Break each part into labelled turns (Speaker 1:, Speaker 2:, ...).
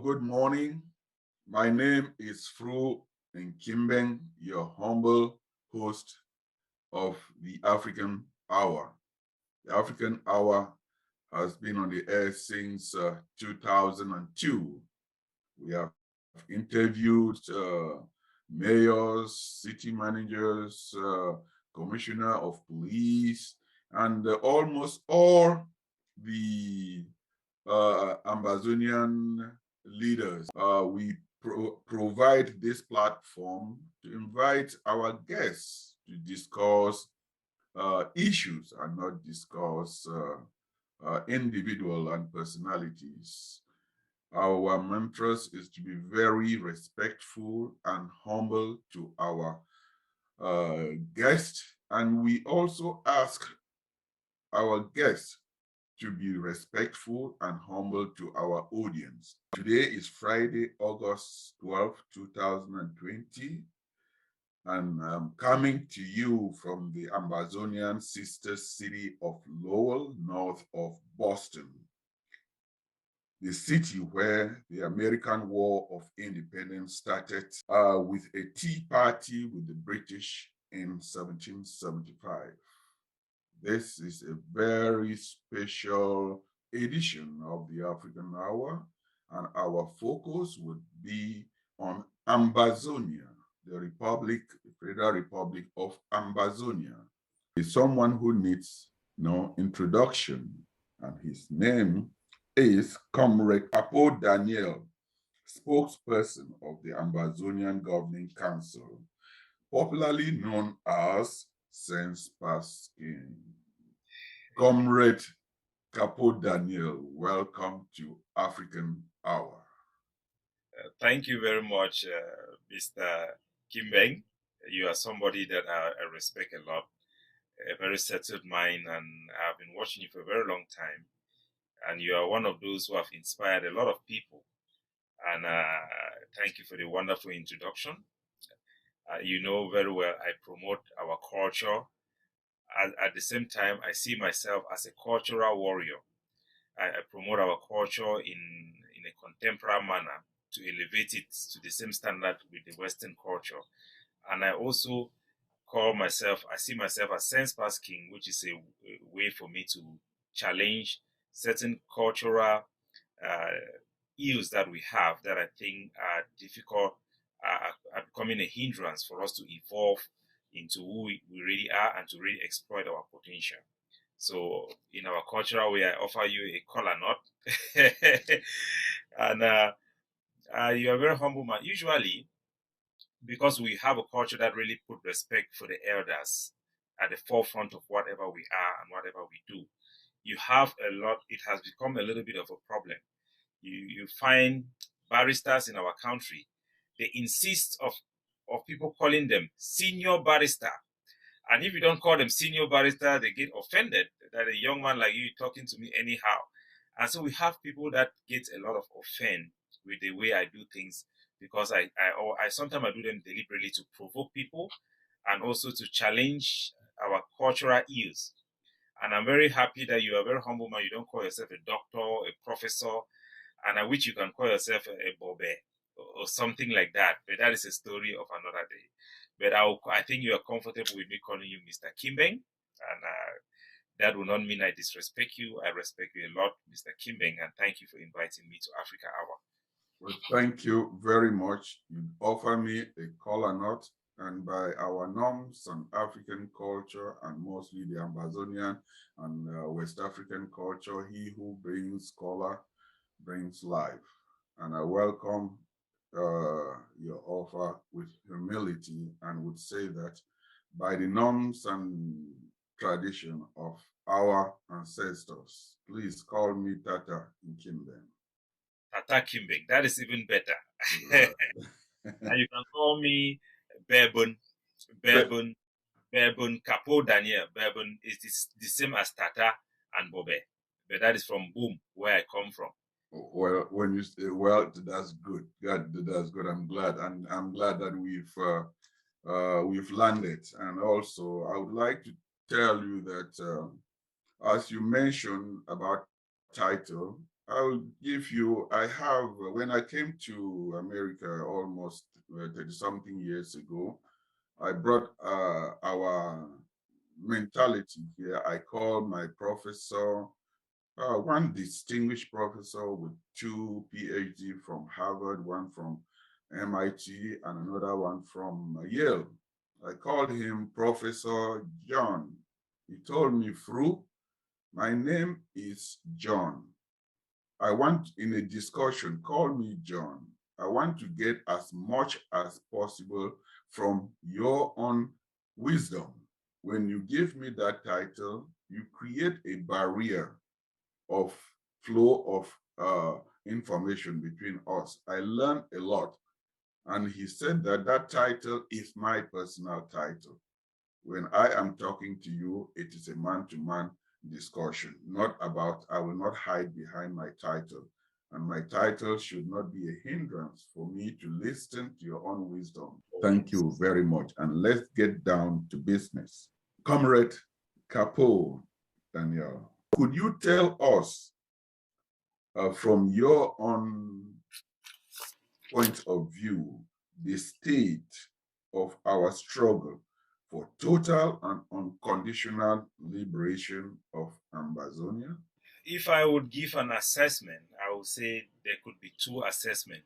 Speaker 1: good morning. My name is Fru Nkimbeng, your humble host of the African Hour. The African Hour has been on the air since 2002. We have interviewed mayors, city managers, commissioner of police, and almost all the Ambazonian leaders. We provide this platform to invite our guests to discuss issues and not discuss individual and personalities. Our mantra is to be very respectful and humble to our guests, and we also ask our guests to be respectful and humble to our audience. Today is Friday, August 12th, 2020, and I'm coming to you from the Ambazonian sister city of Lowell, north of Boston, the city where the American War of Independence started with a tea party with the British in 1775. This is a very special edition of the African Hour, and our focus would be on Ambazonia, the Federal Republic of Ambazonia. Is someone who needs no introduction, and his name is Comrade Apo Daniel, spokesperson of the Ambazonian Governing Council, popularly known as Sense Paskin. Comrade Capo Daniel, welcome to African Hour.
Speaker 2: Thank you very much, Mr. Nkimbeng. You are somebody that I respect a lot, a very settled mind, and I've been watching you for a very long time. And you are one of those who have inspired a lot of people. And thank you for the wonderful introduction. You know very well I promote our culture. At the same time, I see myself as a cultural warrior. I promote our culture in a contemporary manner to elevate it to the same standard with the Western culture. And I also I see myself as sense pasking, which is a way for me to challenge certain cultural ills that we have that I think are difficult, are becoming a hindrance for us to evolve into who we really are and to really exploit our potential. So in our cultural way, I offer you a kola nut. And you are a very humble man. Usually, because we have a culture that really put respect for the elders at the forefront of whatever we are and whatever we do, you have it has become a little bit of a problem. You find barristers in our country, they insist of people calling them senior barrister. And if you don't call them senior barrister, they get offended that a young man like you talking to me anyhow. And so we have people that get a lot of offense with the way I do things, because I sometimes I do them deliberately to provoke people and also to challenge our cultural ills. And I'm very happy that you are a very humble man. You don't call yourself a doctor, a professor, and I wish you can call yourself a bobe or something like that. But that is a story of another day. But I think you are comfortable with me calling you Mr. Nkimbeng, and that will not mean I disrespect you. I respect you a lot, Mr. Nkimbeng, and thank you for inviting me to Africa Hour.
Speaker 1: Well, thank you very much. You offer me a kola nut, and by our norms and African culture, and mostly the Ambazonian and West African culture, he who brings kola brings life. And I welcome your offer with humility and would say that by the norms and tradition of our ancestors, please call me Tata Fru.
Speaker 2: Tata Nkimbeng, that is even better. And you can call me Bebun Capo Daniel. Bebun is the same as Tata and Bobe, but that is from Boom, where I come from.
Speaker 1: Well, when you say, well, that's good. That's good. I'm glad, and I'm glad that we've landed. And also, I would like to tell you that as you mentioned about title, I'll give you, I have, when I came to America almost 30 something years ago, I brought our mentality here. I called my professor, one distinguished professor with two PhD from Harvard, one from MIT, and another one from Yale. I called him Professor John. He told me, Fru, my name is John. I want, in a discussion, call me John. I want to get as much as possible from your own wisdom. When you give me that title, you create a barrier of flow of information between us. I learned a lot. And he said that that title is my personal title. When I am talking to you, it is a man-to-man discussion, not about, I will not hide behind my title. And my title should not be a hindrance for me to listen to your own wisdom. Thank you very much. And let's get down to business. Comrade Capo, Daniel, could you tell us from your own point of view, the state of our struggle for total and unconditional liberation of Ambazonia?
Speaker 2: If I would give an assessment, I would say there could be two assessments.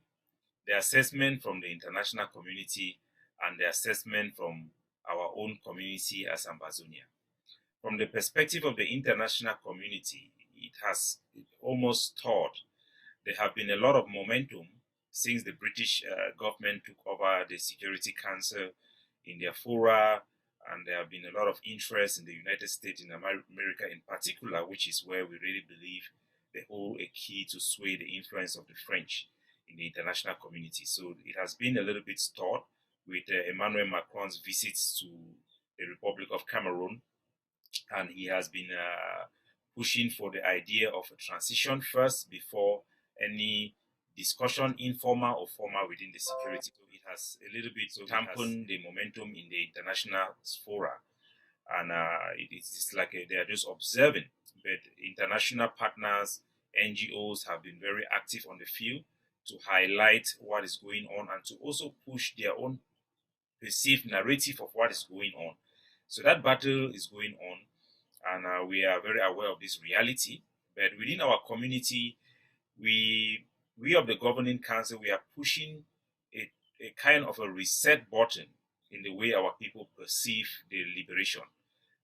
Speaker 2: The assessment from the international community and the assessment from our own community as Ambazonia. From the perspective of the international community, it has almost stalled. There have been a lot of momentum since the British government took over the Security Council in their fora, and there have been a lot of interest in the United States, in America in particular, which is where we really believe they hold a key to sway the influence of the French in the international community. So it has been a little bit stalled with Emmanuel Macron's visits to the Republic of Cameroon, and he has been pushing for the idea of a transition first before any discussion, informal or formal, within the security. So it has a little bit dampened the momentum in the international fora, and it's like they are just observing. But international partners, NGOs have been very active on the field to highlight what is going on and to also push their own perceived narrative of what is going on. So that battle is going on, and we are very aware of this reality. But within our community, we of the governing council, we are pushing a kind of a reset button in the way our people perceive the liberation,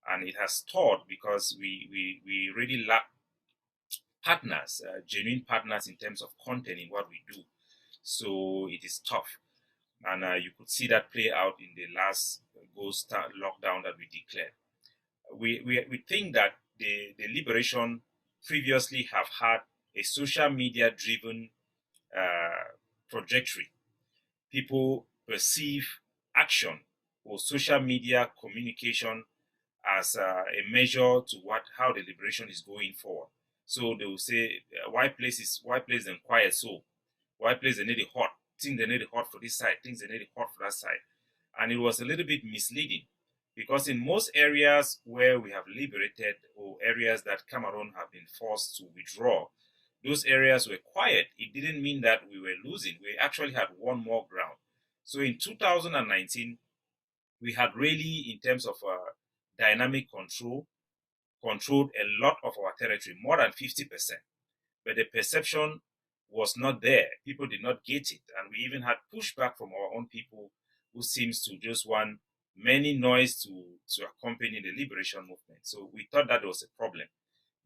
Speaker 2: and it has stalled because we really lack partners, genuine partners in terms of content in what we do. So it is tough, and you could see that play out in the last ghost lockdown that we declared. We think that the liberation previously have had a social media driven trajectory. People perceive action or social media communication as a measure to how the liberation is going forward. So they will say, why place them quiet so? Why place they need it hot? Think they need it hot for this side, things they need it hot for that side. And it was a little bit misleading because in most areas where we have liberated or areas that Cameroon have been forced to withdraw, those areas were quiet. It didn't mean that we were losing. We actually had won more ground. So in 2019, we had really, in terms of dynamic controlled a lot of our territory, more than 50%. But the perception was not there. People did not get it. And we even had pushback from our own people who seems to just want many noise to accompany the liberation movement. So we thought that was a problem.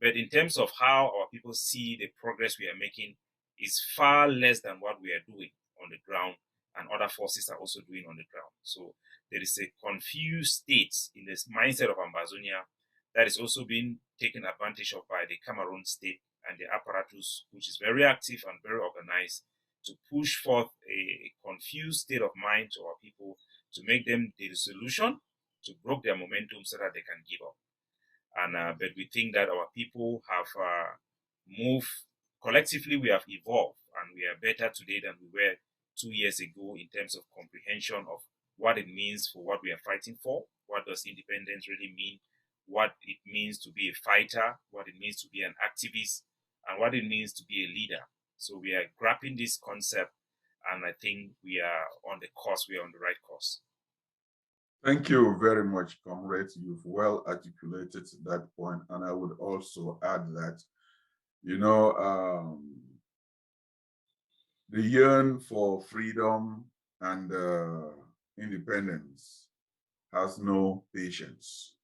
Speaker 2: But in terms of how our people see the progress we are making is far less than what we are doing on the ground and other forces are also doing on the ground. So there is a confused state in this mindset of Ambazonia that is also being taken advantage of by the Cameroon state and the apparatus, which is very active and very organized, to push forth a confused state of mind to our people, to make them the solution, to break their momentum so that they can give up. But we think that our people have moved collectively. We have evolved, and we are better today than we were 2 years ago in terms of comprehension of what it means for what we are fighting for. What does independence really mean? What it means to be a fighter? What it means to be an activist? and what it means to be a leader. So we are grappling this concept, and I think we are on the course, we are on the right course.
Speaker 1: Thank you very much, comrades. You've well articulated that point, and I would also add that, you know, the yearn for freedom and independence has no patience.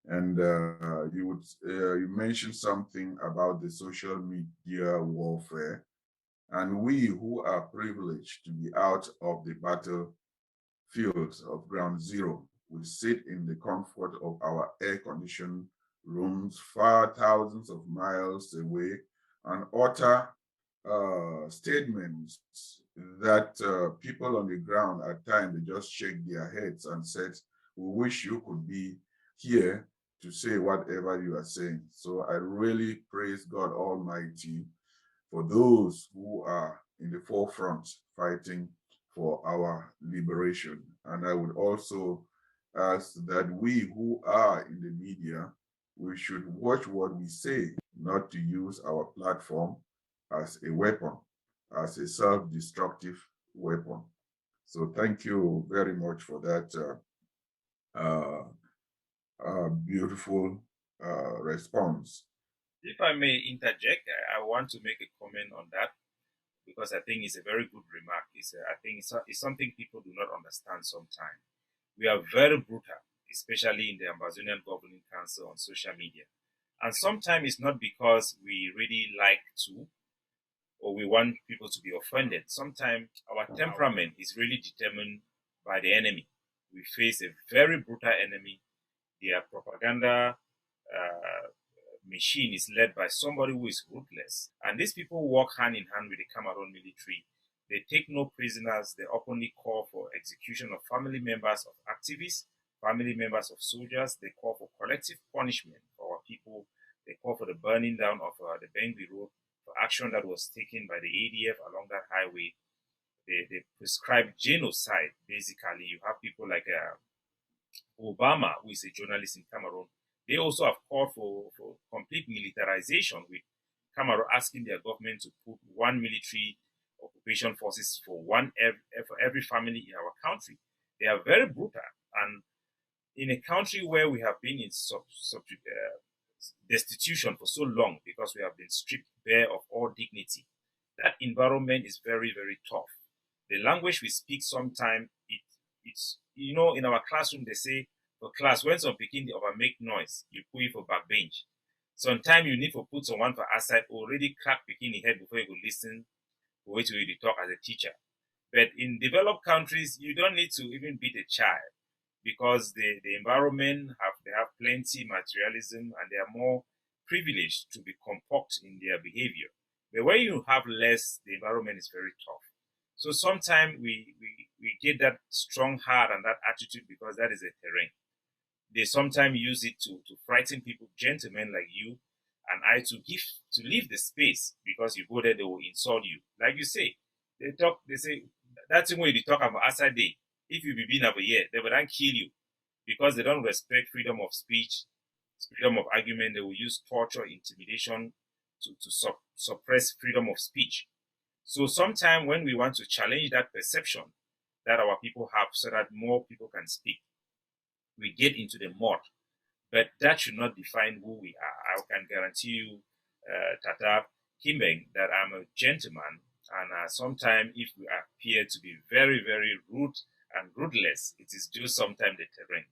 Speaker 1: And you mentioned something about the social media warfare, and we who are privileged to be out of the battlefields of ground zero, we sit in the comfort of our air-conditioned rooms far thousands of miles away and utter statements that people on the ground at times they just shake their heads and said, "We wish you could be here to say whatever you are saying." So I really praise God Almighty for those who are in the forefront fighting for our liberation. And I would also ask that we who are in the media, we should watch what we say, not to use our platform as a weapon, as a self-destructive weapon. So thank you very much for that uh, beautiful response.
Speaker 2: If I may interject, I want to make a comment on that because I think it's a very good remark. I think it's something people do not understand sometimes. We are very brutal, especially in the Ambazonian Governing Council on social media. And sometimes it's not because we really like to or we want people to be offended. Sometimes our temperament is really determined by the enemy. We face a very brutal enemy. Their propaganda machine is led by somebody who is ruthless. And these people work hand in hand with the Cameroon military. They take no prisoners. They openly call for execution of family members of activists, family members of soldiers. They call for collective punishment for our people. They call for the burning down of the Bengui Road for action that was taken by the ADF along that highway. They prescribe genocide, basically. You have people like Obama, who is a journalist in Cameroon. They also have called for complete militarization, with Cameroon asking their government to put one military occupation forces for every family in our country. They are very brutal. And in a country where we have been in destitution for so long because we have been stripped bare of all dignity, that environment is very, very tough. The language we speak sometimes, it's, in our classroom, they say, for class, when some begin to over make noise, you put it for backbench. Sometimes you need to put someone for outside already crack picking the head before you go listen to wait till you talk as a teacher. But in developed countries, you don't need to even beat a child because the environment they have plenty materialism and they are more privileged to be compact in their behavior. But when you have less, the environment is very tough. So sometimes we get that strong heart and that attitude because that is a terrain. They sometimes use it to frighten people, gentlemen like you and I, to leave the space because you go there, they will insult you. Like you say, they say that's the way they talk about outside day. If you be been over here, they will then kill you because they don't respect freedom of speech, freedom of argument. They will use torture, intimidation to suppress freedom of speech. So sometimes when we want to challenge that perception that our people have so that more people can speak, we get into the mud. But that should not define who we are. I can guarantee you, Tata Kimbeng, that I'm a gentleman. And sometimes if we appear to be very, very rude and ruthless, it is just sometimes the terrain.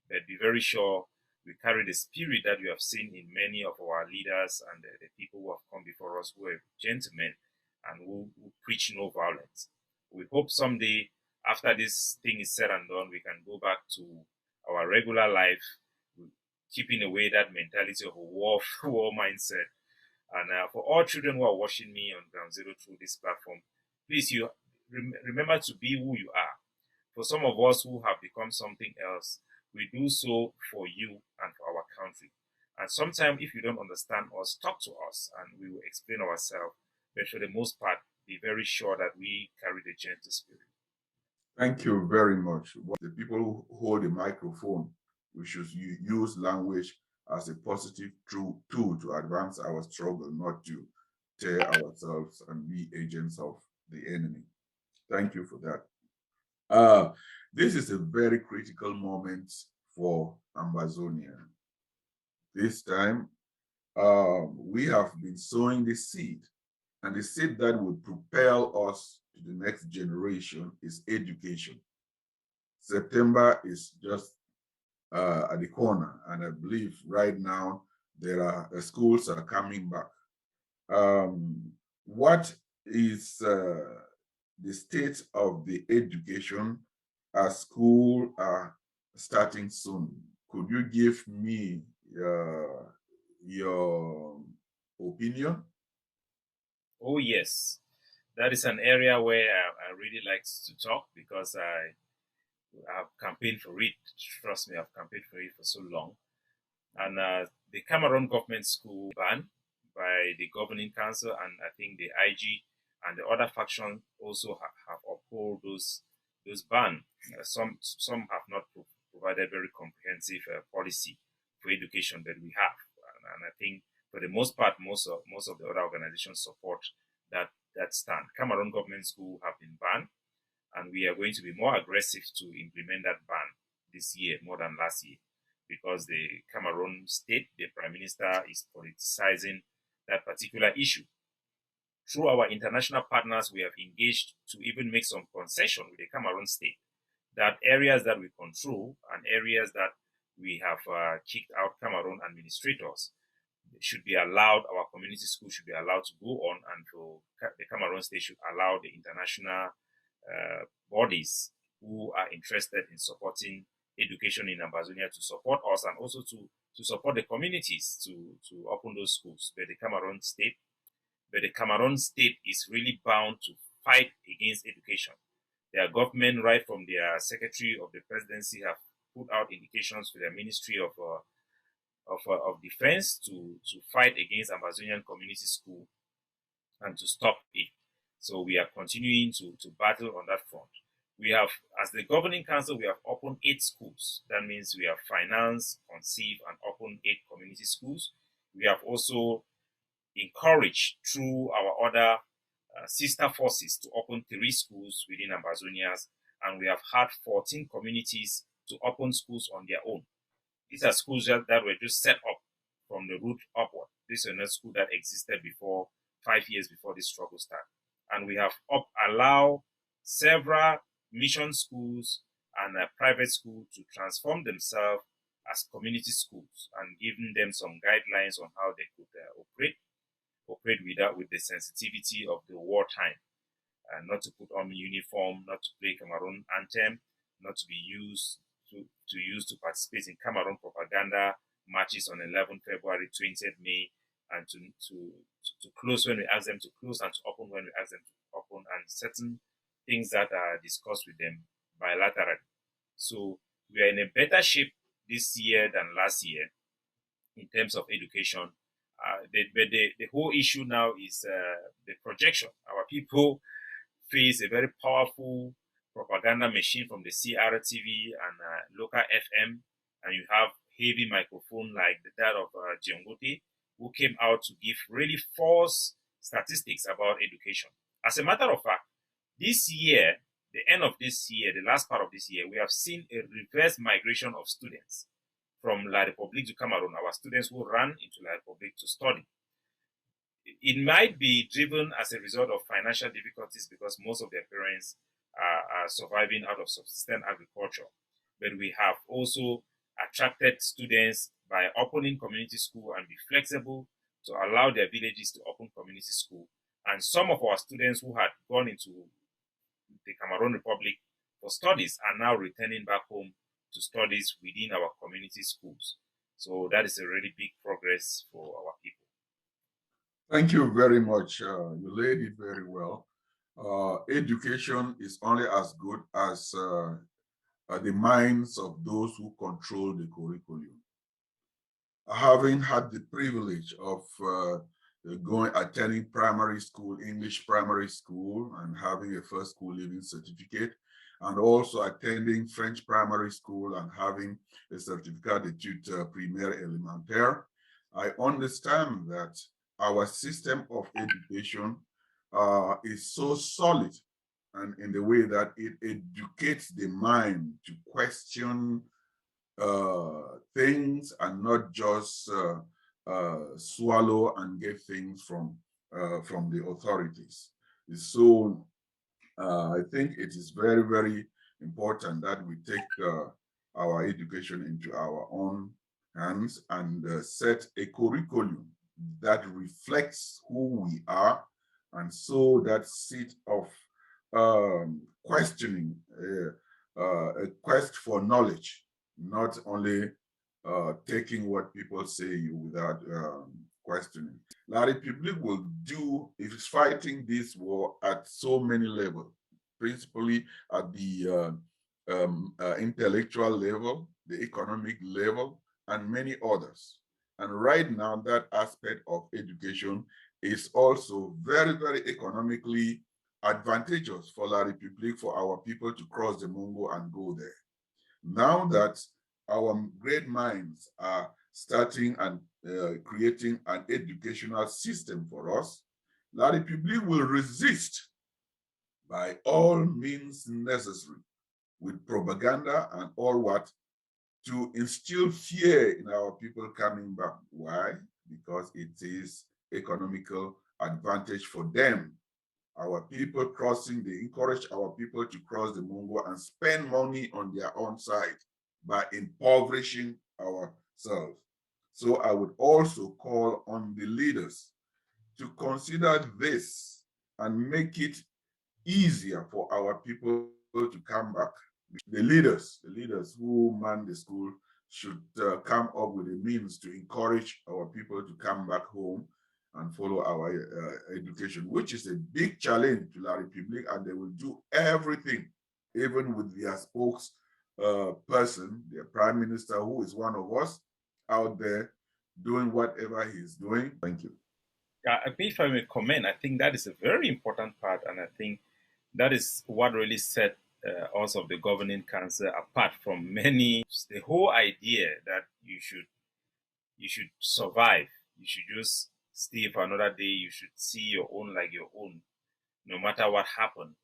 Speaker 2: But be very sure we carry the spirit that we have seen in many of our leaders and the people who have come before us who are gentlemen and who preach no violence. We hope someday, after this thing is said and done, we can go back to our regular life, keeping away that mentality of a war mindset. And for all children who are watching me on Ground Zero through this platform, please remember to be who you are. For some of us who have become something else, we do so for you and for our country. And sometimes, if you don't understand us, talk to us and we will explain ourselves. But for the most part, be very sure that we carry the gentle spirit.
Speaker 1: Thank you very much. The people who hold the microphone, we should use language as a positive tool to advance our struggle, not to tear ourselves and be agents of the enemy. Thank you for that. This is a very critical moment for Ambazonia. This time, we have been sowing the seed, and the seed that will propel us to the next generation is education. September is just at the corner, and I believe right now there are schools are coming back. What is the state of the education as school are starting soon? Could you give me your opinion?
Speaker 2: Oh, yes. That is an area where I really like to talk because I've campaigned for it. Trust me, I've campaigned for it for so long. And the Cameroon government school ban by the governing council, and I think the IG and the other faction also have upheld those ban. Some have not provided very comprehensive policy for education that we have, and I think for the most part, most of the other organizations support that stand. Cameroon government school have been banned, and we are going to be more aggressive to implement that ban this year more than last year because the Cameroon state, the prime minister is politicizing that particular issue. Through our international partners, we have engaged to even make some concession with the Cameroon state that areas that we control and areas that we have kicked out Cameroon administrators should be allowed, our community school should be allowed to go on, and for the Cameroon state should allow the international bodies who are interested in supporting education in Ambazonia to support us and also to support the communities to open those schools. But the Cameroon state is really bound to fight against education. Their government, right from their secretary of the presidency, have put out indications to their ministry of defense to fight against Ambazonian community school and to stop it. So we are continuing to battle on that front. We have, as the governing council, we have opened 8 schools. That means we have financed, conceived, and opened 8 community schools. We have also encouraged through our other sister forces to open 3 schools within Ambazonias, and we have had 14 communities to open schools on their own. These are schools that were just set up from the root upward. This is a school that existed before 5 years before this struggle started. And we have allowed several mission schools and a private school to transform themselves as community schools and giving them some guidelines on how they could operate with the sensitivity of the wartime, not to put on uniform, not to play Cameroon anthem, not to be used to participate in Cameroon propaganda marches on 11 February, 20th May, and to close when we ask them to close and to open when we ask them to open, and certain things that are discussed with them bilaterally. So we are in a better shape this year than last year in terms of education. The whole issue now is the projection. Our people face a very powerful propaganda machine from the CRTV and local FM, and you have heavy microphone like that of Diongote, who came out to give really false statistics about education. As a matter of fact, this year, the end of this year, the last part of this year, we have seen a reverse migration of students from La République to Cameroon, our students who ran into La République to study. It might be driven as a result of financial difficulties because most of their parents are surviving out of subsistence agriculture. But we have also attracted students by opening community school and be flexible to allow their villages to open community school. And some of our students who had gone into the Cameroon Republic for studies are now returning back home to studies within our community schools. So that is a really big progress for our people.
Speaker 1: Thank you very much. You laid it very well. Education is only as good as the minds of those who control the curriculum. Having had the privilege of attending primary school, English primary school, and having a first school living certificate, and also attending French primary school and having a certificate d'études primaire élémentaire, I understand that our system of education is so solid, and in the way that it educates the mind to question things and not just swallow and get things from the authorities. So I think it is very, very important that we take our education into our own hands and set a curriculum that reflects who we are, and so that seat of questioning, a quest for knowledge, not only taking what people say without questioning. La République will is fighting this war at so many levels, principally at the intellectual level, the economic level, and many others. And right now, that aspect of education is also very, very economically advantageous for La République, for our people to cross the Mungo and go there. Now that our great minds are starting and creating an educational system for us, La République will resist by all means necessary, with propaganda and all what, to instill fear in our people coming back. Why? Because it is economical advantage for them. Our people crossing, they encourage our people to cross the Mungo and spend money on their own side by impoverishing ourselves. So I would also call on the leaders to consider this and make it easier for our people to come back. The leaders who man the school should come up with a means to encourage our people to come back home and follow our education, which is a big challenge to La République, and they will do everything, even with their spokesperson, their prime minister, who is one of us, out there doing whatever he's doing. Thank you.
Speaker 2: If I may comment, I think that is a very important part, and I think that is what really set us of the governing council apart from many. The whole idea that you should survive, you should just stay for another day, you should see your own like your own, no matter what happened.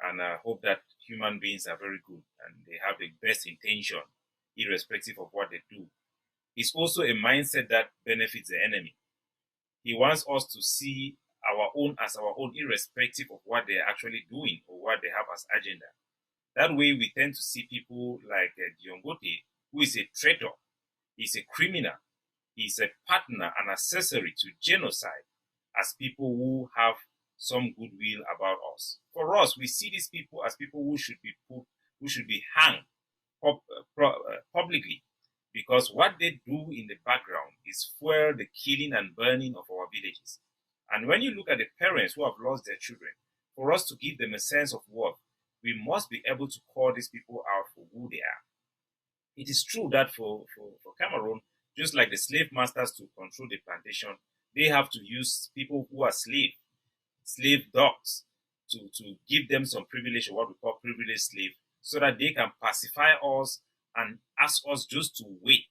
Speaker 2: And I hope that human beings are very good and they have the best intention, irrespective of what they do. It's also a mindset that benefits the enemy. He wants us to see our own as our own, irrespective of what they're actually doing or what they have as agenda. That way, we tend to see people like Diongote, who is a traitor, he's a criminal, he's a partner, an accessory to genocide, as people who have some goodwill about us. For us, we see these people as people who should be hanged publicly, because what they do in the background is fuel the killing and burning of our villages. And when you look at the parents who have lost their children, for us to give them a sense of worth, we must be able to call these people out for who they are. It is true that for Cameroon, just like the slave masters to control the plantation, they have to use people who are slave dogs, to give them some privilege, or what we call privileged slave, so that they can pacify us and ask us just to wait.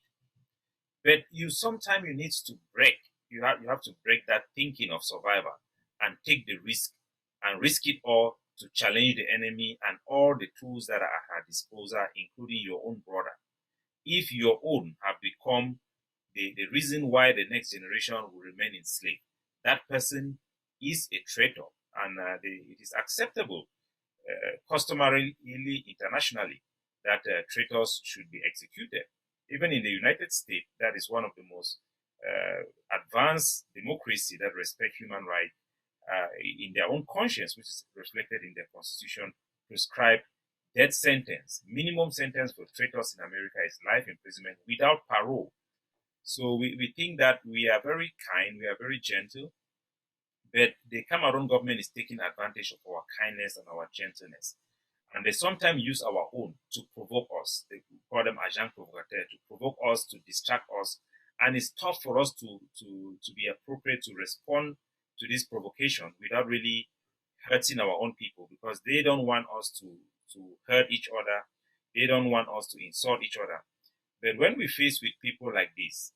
Speaker 2: But sometimes you need to break. You have to break that thinking of survival and take the risk and risk it all to challenge the enemy and all the tools that are at our disposal, including your own brother. If your own have become the reason why the next generation will remain enslaved, that person is a traitor, and it is acceptable customarily internationally that traitors should be executed. Even in the United States, that is one of the most advanced democracy that respect human rights in their own conscience, which is reflected in their constitution, prescribe death sentence. Minimum sentence for traitors in America is life imprisonment without parole. So we think that we are very kind, we are very gentle, but the Cameroon government is taking advantage of our kindness and our gentleness. And they sometimes use our own to provoke us. They call them agents provocateurs, to provoke us, to distract us. And it's tough for us to be appropriate to respond to this provocation without really hurting our own people, because they don't want us to to hurt each other. They don't want us to insult each other. But when we face with people like this,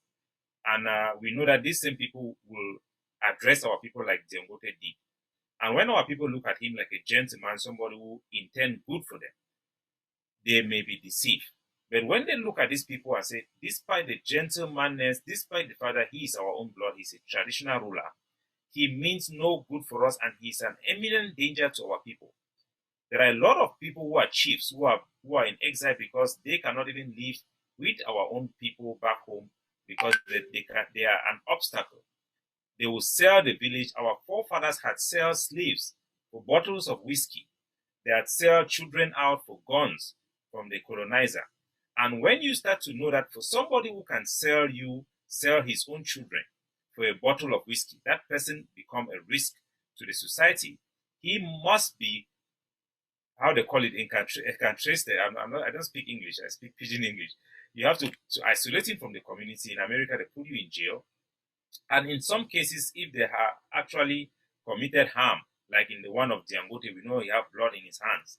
Speaker 2: and we know that these same people will address our people like Dangote did, and when our people look at him like a gentleman, somebody who intend good for them, they may be deceived. But when they look at these people and say, despite the gentlemanness, despite the fact that he is our own blood, he's a traditional ruler, he means no good for us and he's an imminent danger to our people. There are a lot of people who are chiefs who are in exile because they cannot even live with our own people back home because they are an obstacle. They will sell the village. Our forefathers had sold slaves for bottles of whiskey. They had sold children out for guns from the colonizer. And when you start to know that for somebody who can sell his own children for a bottle of whiskey, that person become a risk to the society. He must be, how they call it, incarcerated. I don't speak English. I speak pidgin English. You have to isolate him from the community. In America, they put you in jail. And in some cases, if they have actually committed harm, like in the one of Dangote, we know he have blood in his hands.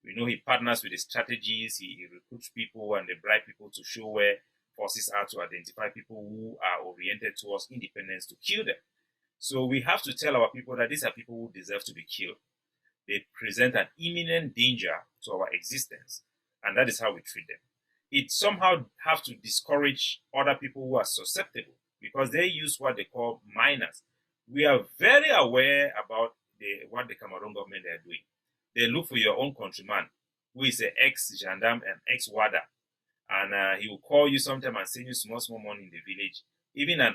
Speaker 2: We know he partners with the strategies, he recruits people and they bribe people to show where forces are to identify people who are oriented towards independence to kill them. So we have to tell our people that these are people who deserve to be killed. They present an imminent danger to our existence, and that is how we treat them. It somehow have to discourage other people who are susceptible because they use what they call minors. We are very aware about what the Cameroon government are doing. They look for your own countryman who is an ex-gendarme and ex-WADA, and he will call you sometime and send you small money in the village. Even a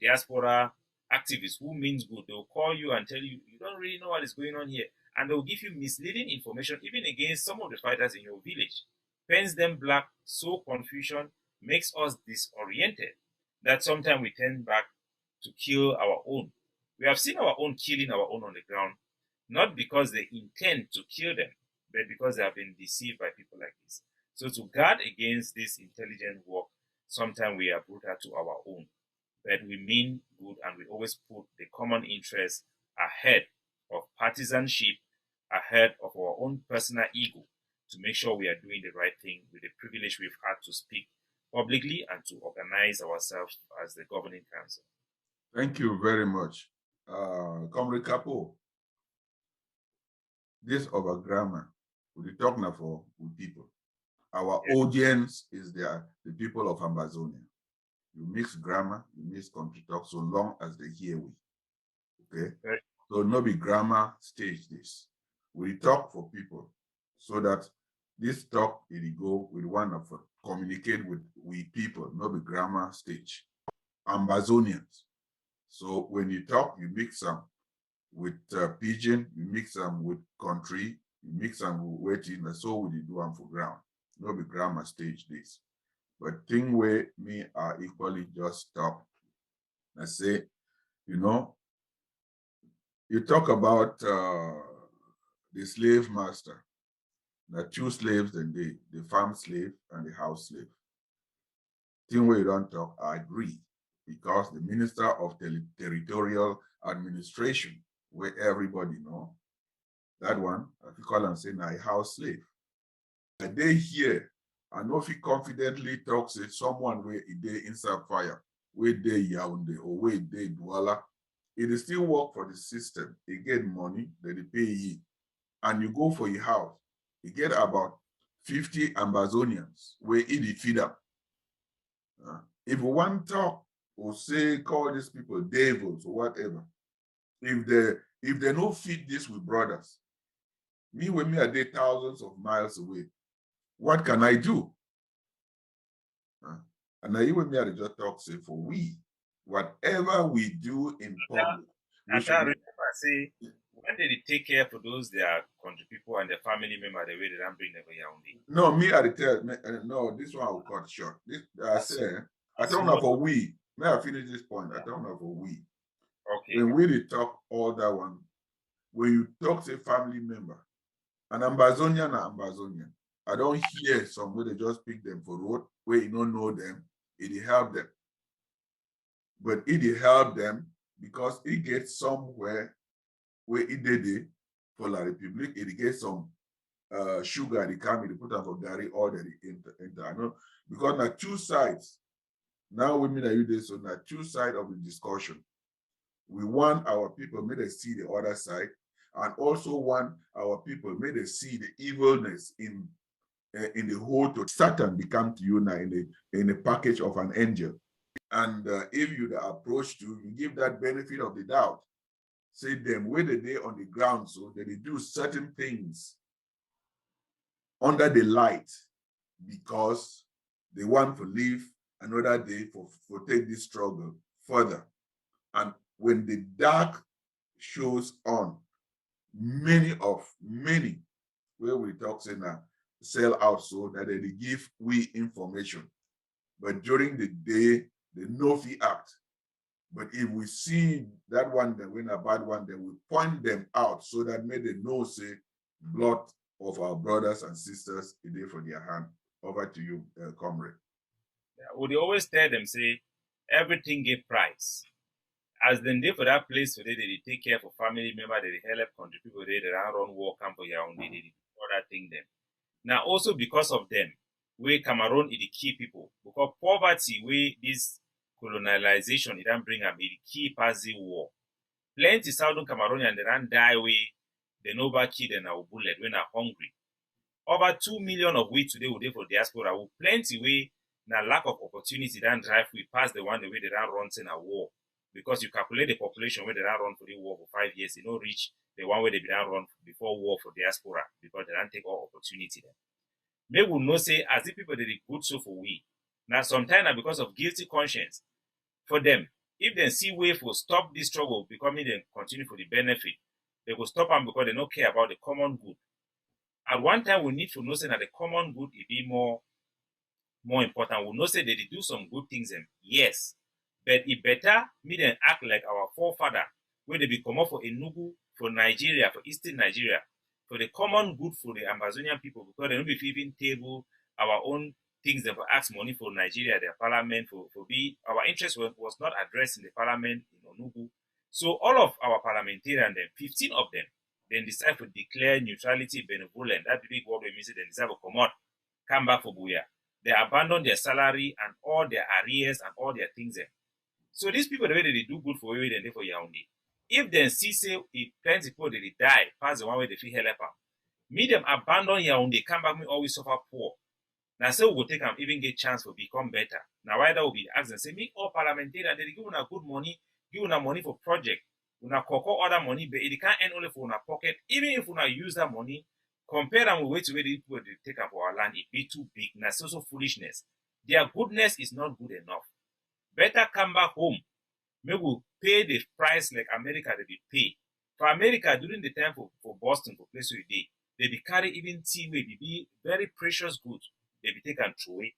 Speaker 2: diaspora activist who means good, they will call you and tell you you don't really know what is going on here, and they will give you misleading information even against some of the fighters in your village. Paints them black, so confusion makes us disoriented that sometimes we turn back to kill our own. We have seen our own killing our own on the ground, not because they intend to kill them, but because they have been deceived by people like this. So to guard against this intelligent work, sometimes we are brutal to our own, but we mean good and we always put the common interest ahead of partisanship, ahead of our own personal ego to make sure we are doing the right thing with the privilege we've had to speak publicly and to organize ourselves as the governing council.
Speaker 1: Thank you very much. Comrade Capo, this our grammar, we talk now for people. Our audience is the people of Ambazonia. You mix grammar, you mix country talk, so long as they hear we. Okay? Right. So no be grammar stage this. We talk for people so that this talk it go with one of communicate with we people, not be grammar stage. Ambazonians. So when you talk, you mix them with pidgin, you mix them with country, you mix them with waiting, so we do them for ground. No be grammar stage this. But thing where me are equally just stop. I say, you know, you talk about the slave master. There are two slaves and the farm slave and the house slave. Thing where you don't talk, I agree. Because the Minister of Territorial Administration, where everybody know, that one, if you call and say, now a house slave. They here, I know if he confidently talks to someone where they inside fire, where they Yaoundé or where they Douala, it still work for the system. They get money, they pay you, and you go for your house. You get about 50 Ambazonians where it feed up. If we want to talk or say call these people devils or whatever, if they don't feed this with brothers, me when me are there thousands of miles away, what can I do? And I even me are just talk say for we, whatever we do in public, we should
Speaker 2: remember say when they take care for those their country people and their family member the way they don't bring them Yaoundé.
Speaker 1: No, me I tell no, this one I will cut short. This I say I don't know for we. May I finish this point? I don't know for we. Okay. When we talk all that one, when you talk to a family member, an Ambazonian or Ambazonian, I don't hear some way they just pick them for road where you don't know them, it help them. But it help them because it gets somewhere where it did it for La Republique, it gets some sugar, they come, they put on for Gary or the enter. I know because now two sides. Now women are you this, so now two sides of the discussion. We want our people may they see the other side, and also want our people may they see the evilness in the whole. To Satan become to you now in a package of an angel, and if you the approach to, you give that benefit of the doubt. Say them where they on the ground, so that they do certain things under the light because they want to live another day for take this struggle further. And when the dark shows on, many where we talk say now sell out so that they give we information. But during the day, they know the act. But if we see that one that win a bad one, then we point them out so that may they know say blood of our brothers and sisters is there for their hand. Over to you, comrade.
Speaker 2: Yeah, well, they always tell them, say, everything get price. As then they for that place today, they take care for family member, they help country people, they run war camp for your own, they do other thing them. Now also because of them, we Cameroon is the key people. Because poverty, we this colonialization, it don't bring up the key past the war. Plenty Southern Cameroonian they don't die way, they no back kid and our bullet when are hungry. Over 2 million of we today will for diaspora. We plenty way now lack of opportunity don't drive we pass the one the way they don't run in a war. Because you calculate the population where they don't run for the war for 5 years, they don't reach the one where they don't run before war for diaspora because they don't take all opportunity there. Maybe we know say as if people did good so for we. Now sometimes because of guilty conscience for them, if they see way for stop this struggle becoming then continue for the benefit, they will stop them because they don't care about the common good. At one time we need to know say that the common good will be more important. We know say they do some good things and yes. But it better me than act like our forefather, where they be come up for Enugu, for Nigeria, for Eastern Nigeria, for the common good for the Ambazonian people, because they don't be feeding table our own things that for ask money for Nigeria, their parliament, for be our interest was not addressed in the parliament in Enugu. So all of our parliamentarians, then 15 of them, then decide to declare neutrality benevolent. That big word we miss it, then decide to come out, come back for Buya. They abandon their salary and all their arrears and all their things there. So these people, the way they do good for way than they for Yaoundé. If then see say if plenty people they die, pass the one way they feel help them. Me them abandon Yaoundé, come back me always suffer poor. Now say we go take them even get chance to become better. Now why that will be asked and say me all parliamentarian they give una good money, give una money for project, una cocoa other money, but it can't end only for una pocket. Even if una use that money, compare them with the way the people they take up for our land, it be too big. Now so foolishness. Their goodness is not good enough. Better come back home. Maybe we'll pay the price like America they be pay. For America, during the time for Boston, for place where they be carry even tea way, they be very precious goods. They be taken through away.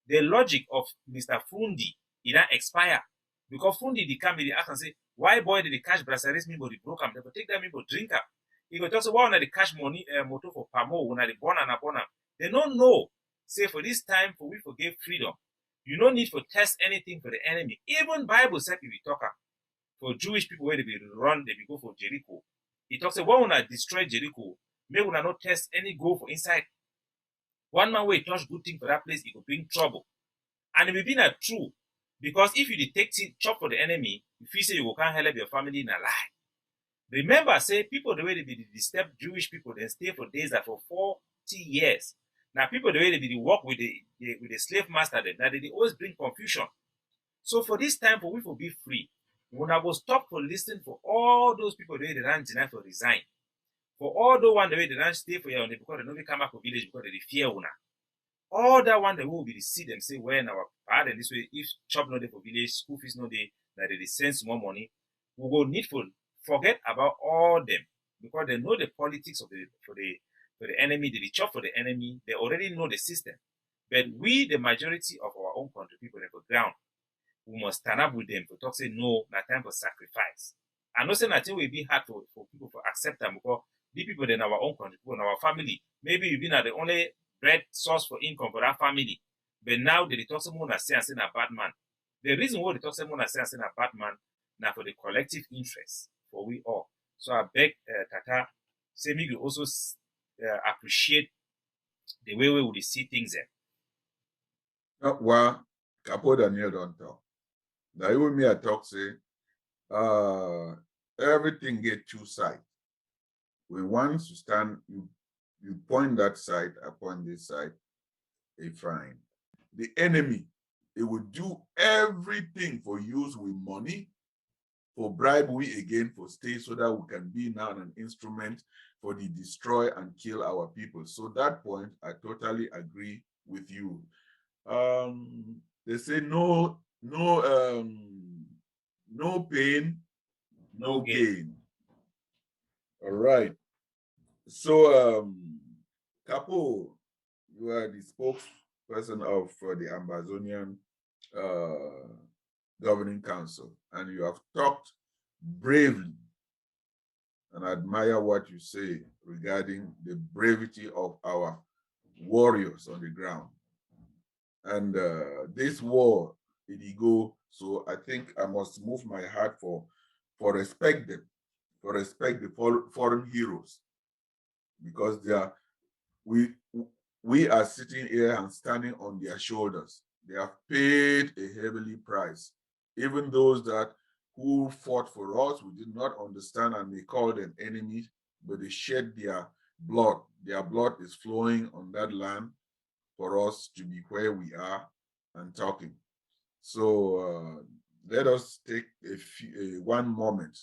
Speaker 2: The logic of Mr. Fundi, it don't expire. Because Fundi, they come, they ask and say, why boy did the cash brasseries me, but they broke them? They take them, but drink up. He go talk say, why the cash money, motor for Pamo, when they born and upon them. They don't know. Say, for this time, for we forgive freedom. You don't need to test anything for the enemy. Even Bible said if we talk for Jewish people where they be run, they be go for Jericho. It talks about when I destroy Jericho, may we not test any go for inside. One man will touch good thing for that place, it will bring trouble. And it will be not true. Because if you detect it, chop for the enemy, you feel say you can't help your family in a lie. Remember, say people the way they be disturb Jewish people, they stay for days that for 40 years. Now people the way they be work with the slave master, that they always bring confusion. So for this time for we will be free. When I will stop for listening for all those people the way they don't deny for resign. For all the one the way they don't stay for you because they don't come back to village because they fear una. All that one they will be see them say when our father this way if chop no day for village, school fees no day, that they send more money, we go needful forget about all them because they know the politics of for the enemy, they chop for the enemy, they already know the system. But we, the majority of our own country people on the ground, we must stand up with them to talk say no, not time for sacrifice. I know say nothing will be hard for people to accept them because the people in our own country, people in our family, maybe you've been the only bread source for income for that family. But now they talk someone that say a bad man. The reason why they talk someone that say a bad man now for the collective interest for we all. So I beg Tata, say me you also appreciate the way we would see things then.
Speaker 1: Well, Capo Daniel don't talk. Now even me I talk say everything get two sides. When once you stand, you point that side, I point this side, a fine. The enemy, it will do everything for use with money, for bribe we again for stay so that we can be now an instrument for the destroy and kill our people. So that point, I totally agree with you. They say no pain,
Speaker 2: No
Speaker 1: no
Speaker 2: gain.
Speaker 1: gain. All right. So Capo, you are the spokesperson of the Ambazonian Governing Council, and you have talked bravely, and I admire what you say regarding the bravery of our warriors on the ground. And this war, it go. So I think I must move my heart for respect them, for respect the foreign heroes, because they are we are sitting here and standing on their shoulders. They have paid a heavily price. Even those that who fought for us, we did not understand and we called them enemies, but they shed their blood. Their blood is flowing on that land for us to be where we are and talking. So let us take one moment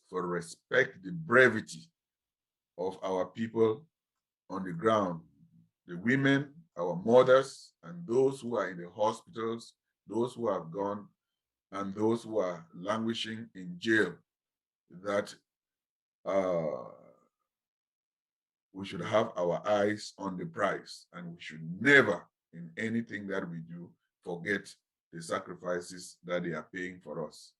Speaker 1: for respect the brevity of our people on the ground, the women, our mothers, and those who are in the hospitals, those who have gone, and those who are languishing in jail, that we should have our eyes on the prize, and we should never, in anything that we do, forget the sacrifices that they are paying for us.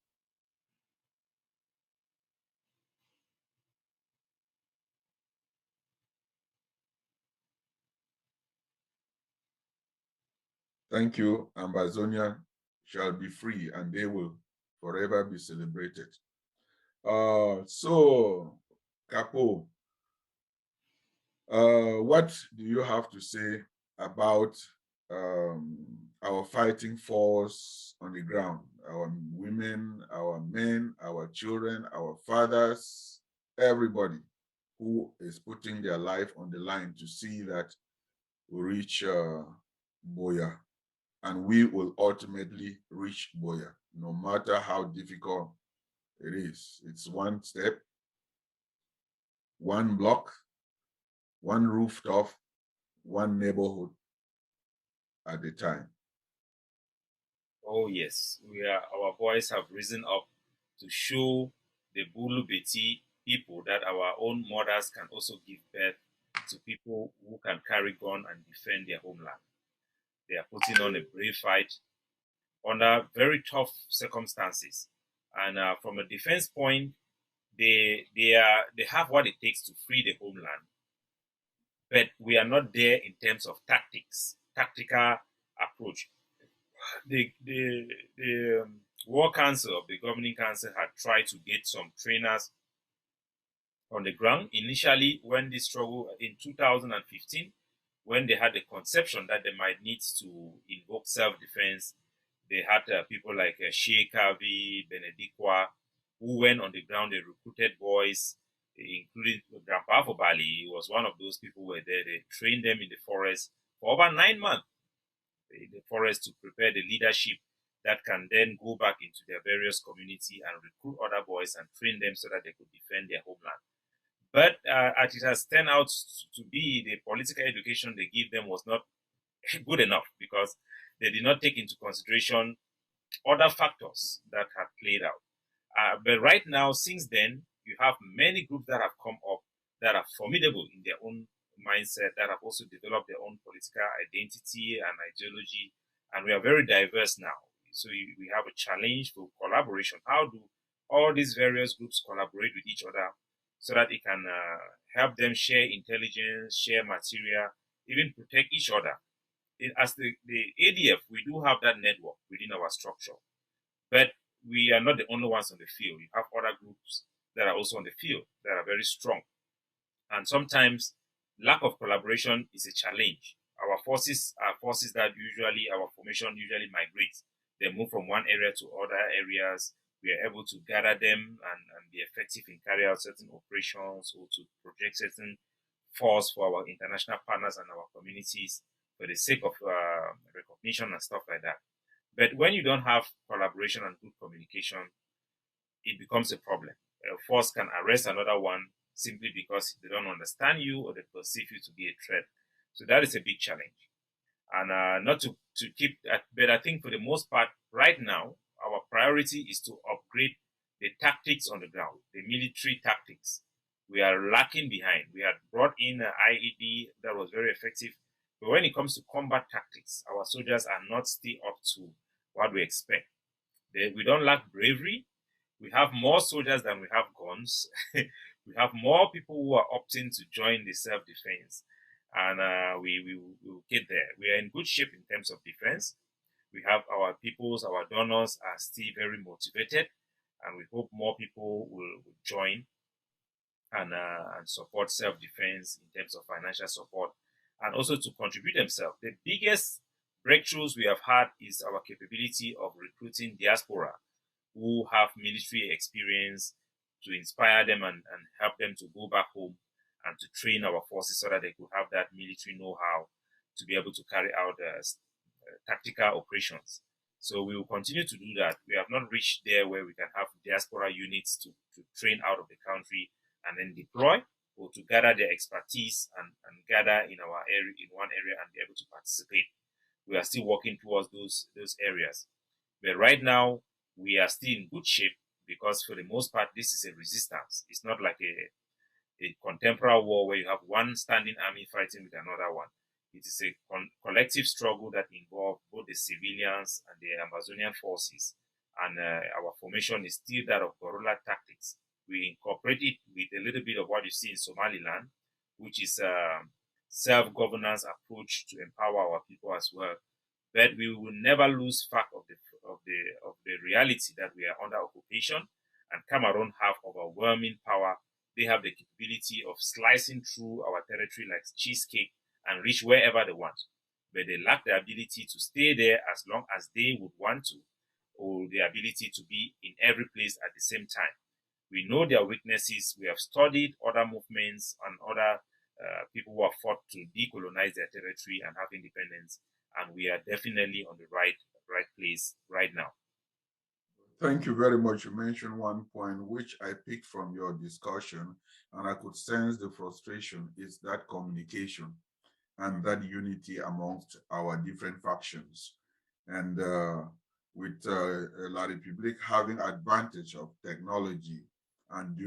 Speaker 1: Thank you. Ambazonia shall be free, and they will forever be celebrated. So, Capo, what do you have to say about our fighting force on the ground? Our women, our men, our children, our fathers, everybody who is putting their life on the line to see that we reach Boya, and we will ultimately reach Boya, no matter how difficult it is. It's one step, one block, one rooftop, one neighborhood at a time.
Speaker 2: Oh yes, our boys have risen up to show the Bulu Beti people that our own mothers can also give birth to people who can carry gun and defend their homeland. They are putting on a brave fight under very tough circumstances, and from a defense point, they have what it takes to free the homeland. But we are not there in terms of tactical approach. The War Council of the Governing Council had tried to get some trainers on the ground initially when this struggle in 2015, when they had the conception that they might need to invoke self-defense. They had people like Sheikh Kavi, Benedikwa, who went on the ground. They recruited boys, including Grandpa Fobali. He was one of those people who were there. They trained them in the forest for over 9 months in the forest to prepare the leadership that can then go back into their various community and recruit other boys and train them so that they could defend their homeland. But as it has turned out to be, the political education they give them was not good enough because they did not take into consideration other factors that had played out. But right now, since then, you have many groups that have come up that are formidable in their own mindset, that have also developed their own political identity and ideology, and we are very diverse now. So we have a challenge for collaboration. How do all these various groups collaborate with each other so that it can help them share intelligence, share material, even protect each other? As the ADF, we do have that network within our structure, but we are not the only ones on the field. You have other groups that are also on the field that are very strong. And sometimes lack of collaboration is a challenge. Our forces are forces that our formation usually migrates. They move from one area to other areas. We are able to gather them and be effective in carry out certain operations or to project certain force for our international partners and our communities for the sake of recognition and stuff like that. But when you don't have collaboration and good communication, it becomes a problem. A force can arrest another one simply because they don't understand you or they perceive you to be a threat. So that is a big challenge. And not to keep that, but I think for the most part, right now, our priority is to upgrade the tactics on the ground, the military tactics. We are lacking behind. We had brought in an IED that was very effective, but when it comes to combat tactics, our soldiers are not still up to what we expect. We don't lack bravery. We have more soldiers than we have guns. We have more people who are opting to join the self-defense, and we will get there. We are in good shape in terms of defense. We have our peoples, our donors are still very motivated, and we hope more people will join and support self-defense in terms of financial support and also to contribute themselves. The biggest breakthroughs we have had is our capability of recruiting diaspora who have military experience to inspire them and help them to go back home and to train our forces so that they could have that military know-how to be able to carry out tactical operations. So we will continue to do that. We have not reached there where we can have diaspora units to train out of the country and then deploy or to gather their expertise and gather in our area, in one area, and be able to participate. We are still working towards those areas. But right now, we are still in good shape because for the most part, this is a resistance. It's not like a contemporary war where you have one standing army fighting with another one. It is a collective struggle that involves both the civilians and the Ambazonian forces. And our formation is still that of guerrilla tactics. We incorporate it with a little bit of what you see in Somaliland, which is a self-governance approach to empower our people as well. But we will never lose track of the reality that we are under occupation, and Cameroon have overwhelming power. They have the capability of slicing through our territory like cheesecake and reach wherever they want. But they lack the ability to stay there as long as they would want to, or the ability to be in every place at the same time. We know their weaknesses. We have studied other movements and other people who have fought to decolonize their territory and have independence, and we are definitely on the right place right now.
Speaker 1: Thank you very much. You mentioned one point which I picked from your discussion, and I could sense the frustration is that communication and that unity amongst our different factions. And with La République having advantage of technology and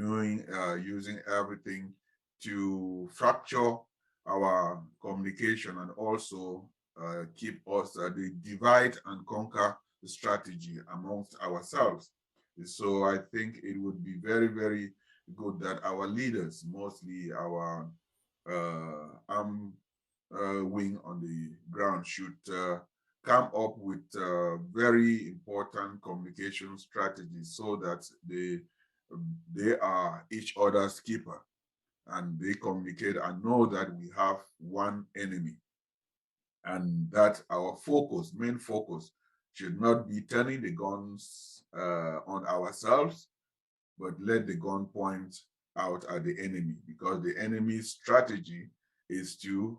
Speaker 1: using everything to fracture our communication and also keep us the divide and conquer the strategy amongst ourselves. So I think it would be very, very good that our leaders, mostly our wing on the ground, should come up with very important communication strategies so that they are each other's keeper and they communicate and know that we have one enemy and that our main focus, should not be turning the guns on ourselves, but let the gun point out at the enemy, because the enemy's strategy is to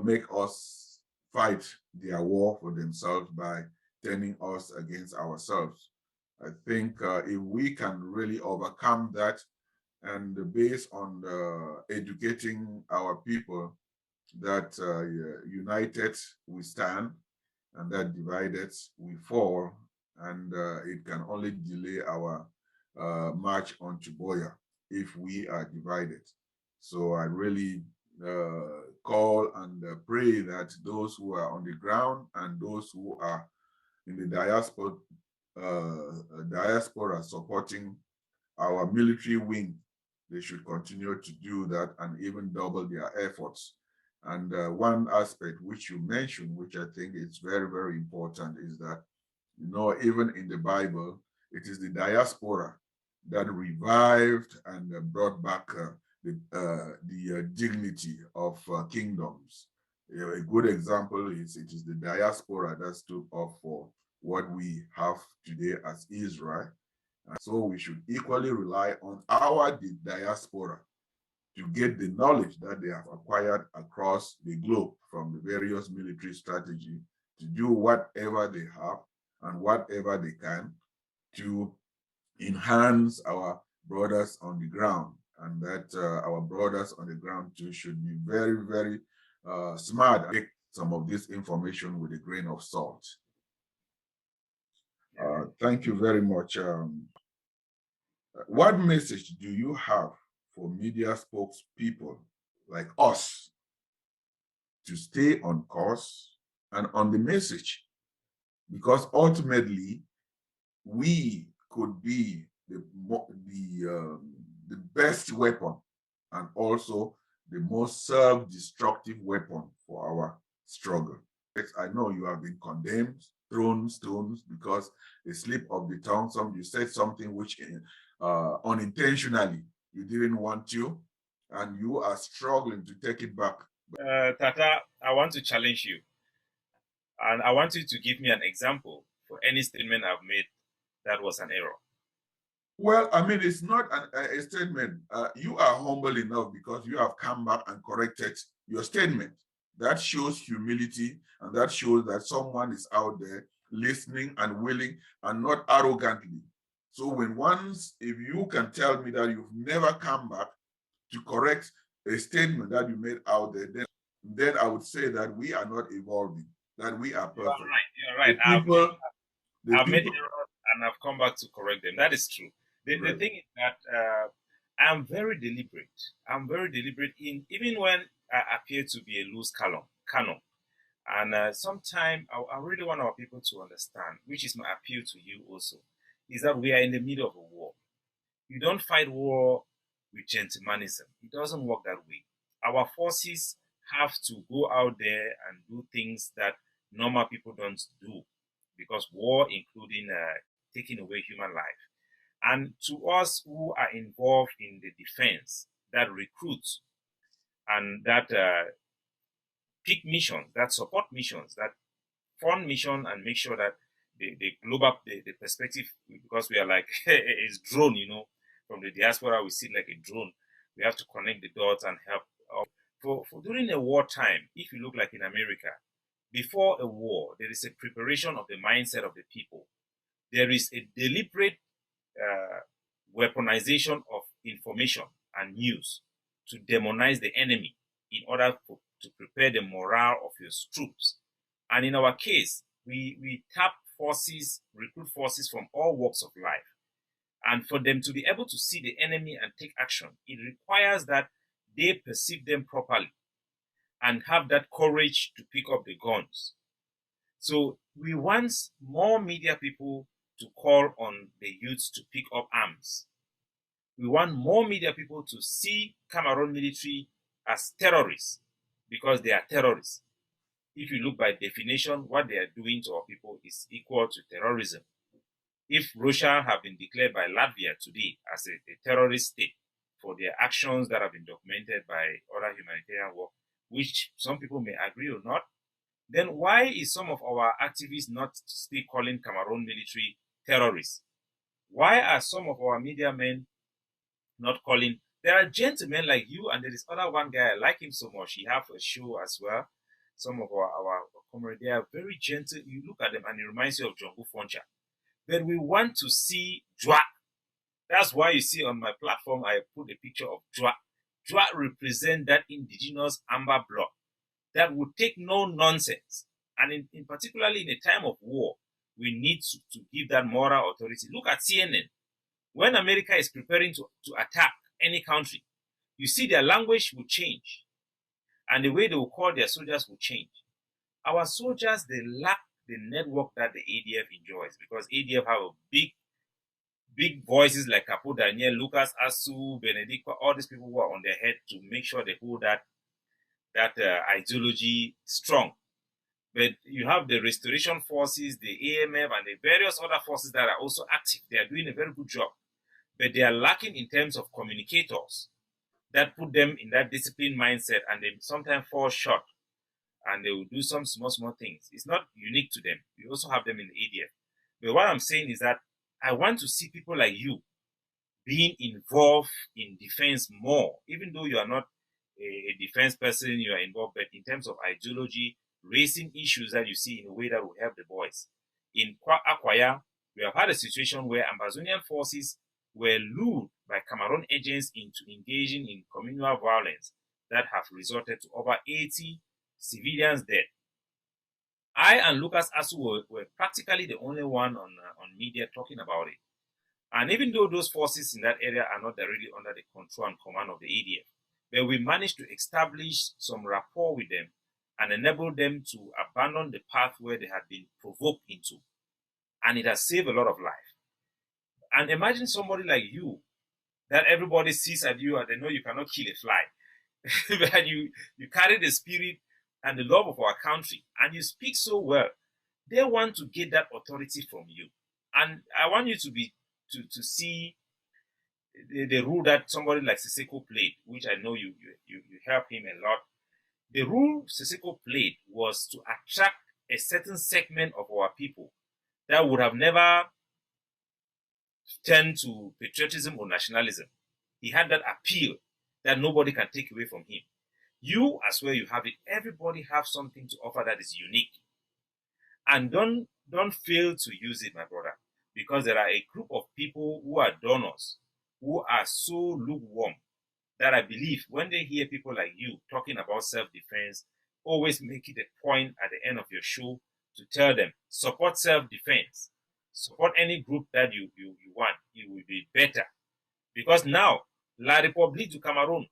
Speaker 1: make us fight their war for themselves by turning us against ourselves. I think if we can really overcome that and based on educating our people that united we stand and that divided we fall, and it can only delay our march on Chuboya if we are divided. So I really call and pray that those who are on the ground and those who are in the diaspora supporting our military wing, they should continue to do that and even double their efforts. And one aspect which you mentioned, which I think is very, very important, is that, even in the Bible, it is the diaspora that revived and brought back the dignity of kingdoms. A good example is it is the diaspora that stood up for what we have today as Israel. And so we should equally rely on our diaspora to get the knowledge that they have acquired across the globe from the various military strategy to do whatever they have and whatever they can to enhance our brothers on the ground, and that our brothers on the ground too should be very, very smart and take some of this information with a grain of salt. Thank you very much. What message do you have for media spokespeople like us to stay on course and on the message? Because ultimately, we could be the best weapon and also the most self-destructive weapon for our struggle. I know you have been condemned, thrown stones because a slip of the tongue. You said something which unintentionally you didn't want to, and you are struggling to take it back.
Speaker 2: Tata, I want to challenge you, and I want you to give me an example for any statement I've made that was an error.
Speaker 1: Well, I mean, it's not a statement. You are humble enough because you have come back and corrected your statement. That shows humility, and that shows that someone is out there listening and willing and not arrogantly. So if you can tell me that you've never come back to correct a statement that you made out there, then I would say that we are not evolving, that we are perfect.
Speaker 2: You're right. I've made errors and I've come back to correct them. That is true. The thing is that I'm very deliberate. I'm very deliberate in even when I appear to be a loose cannon. And sometimes I really want our people to understand, which is my appeal to you also, is that we are in the middle of a war. You don't fight war with gentlemanism. It doesn't work that way. Our forces have to go out there and do things that normal people don't do, because war including taking away human life. And to us who are involved in the defense, that recruits and that pick missions, that support missions, that fund mission and make sure that the global the perspective, because we are like it's drone, from the diaspora we see like a drone. We have to connect the dots and help. For during a wartime, if you look like in America, before a war, there is a preparation of the mindset of the people. There is a deliberate weaponization of information and news to demonize the enemy in order to prepare the morale of your troops. And in our case, we tap forces, recruit forces from all walks of life. And for them to be able to see the enemy and take action, it requires that they perceive them properly and have that courage to pick up the guns. So we want more media people to call on the youths to pick up arms. We want more media people to see Cameroon military as terrorists because they are terrorists. If you look by definition, what they are doing to our people is equal to terrorism. If Russia have been declared by Latvia today as a terrorist state for their actions that have been documented by other humanitarian work, which some people may agree or not, then why is some of our activists not still calling Cameroon military terrorists? Why are some of our media men not calling? There are gentlemen like you, and there is other one guy, I like him so much. He have a show as well. Some of our comrades, they are very gentle. You look at them and it reminds you of John Foncha. But we want to see Jwa. That's why you see on my platform, I put a picture of Jwa. Jwa represent that indigenous amber blood that would take no nonsense. And in particularly in a time of war, we need to give that moral authority. Look at CNN. When America is preparing to attack any country, you see their language will change. And the way they will call their soldiers will change. Our soldiers, they lack the network that the ADF enjoys, because ADF have a big voices like Capo Daniel, Lucas Asu, Benedicto, all these people who are on their head to make sure they hold that ideology strong. But you have the restoration forces, the AMF, and the various other forces that are also active. They are doing a very good job. But they are lacking in terms of communicators. that put them in that disciplined mindset, and they sometimes fall short and they will do some small things. It's not unique to them. We also have them in the ADF. But what I'm saying is that I want to see people like you being involved in defense more, even though you are not a defense person, you are involved, but in terms of ideology, raising issues that you see in a way that will help the boys. In Akwaya, we have had a situation where Ambazonian forces were lured by Cameroon agents into engaging in communal violence that have resulted to over 80 civilians dead. I and Lucas Asu were practically the only one on media talking about it. And even though those forces in that area are not directly under the control and command of the ADF, but we managed to establish some rapport with them and enable them to abandon the path where they had been provoked into. And it has saved a lot of life. And imagine somebody like you that everybody sees at you and they know you cannot kill a fly. But you carry the spirit and the love of our country and you speak so well. They want to get that authority from you. And I want you to see the role that somebody like Siseko played, which I know you help him a lot. The role Siseko played was to attract a certain segment of our people that would have never turned to patriotism or nationalism. He had that appeal that nobody can take away from him. You as well, you have it. Everybody have something to offer that is unique. And don't fail to use it, my brother, because there are a group of people who are donors, who are so lukewarm that I believe when they hear people like you talking about self-defense, always make it a point at the end of your show to tell them, support self-defense, support any group that you want. It will be better. Because now, La République du Cameroon,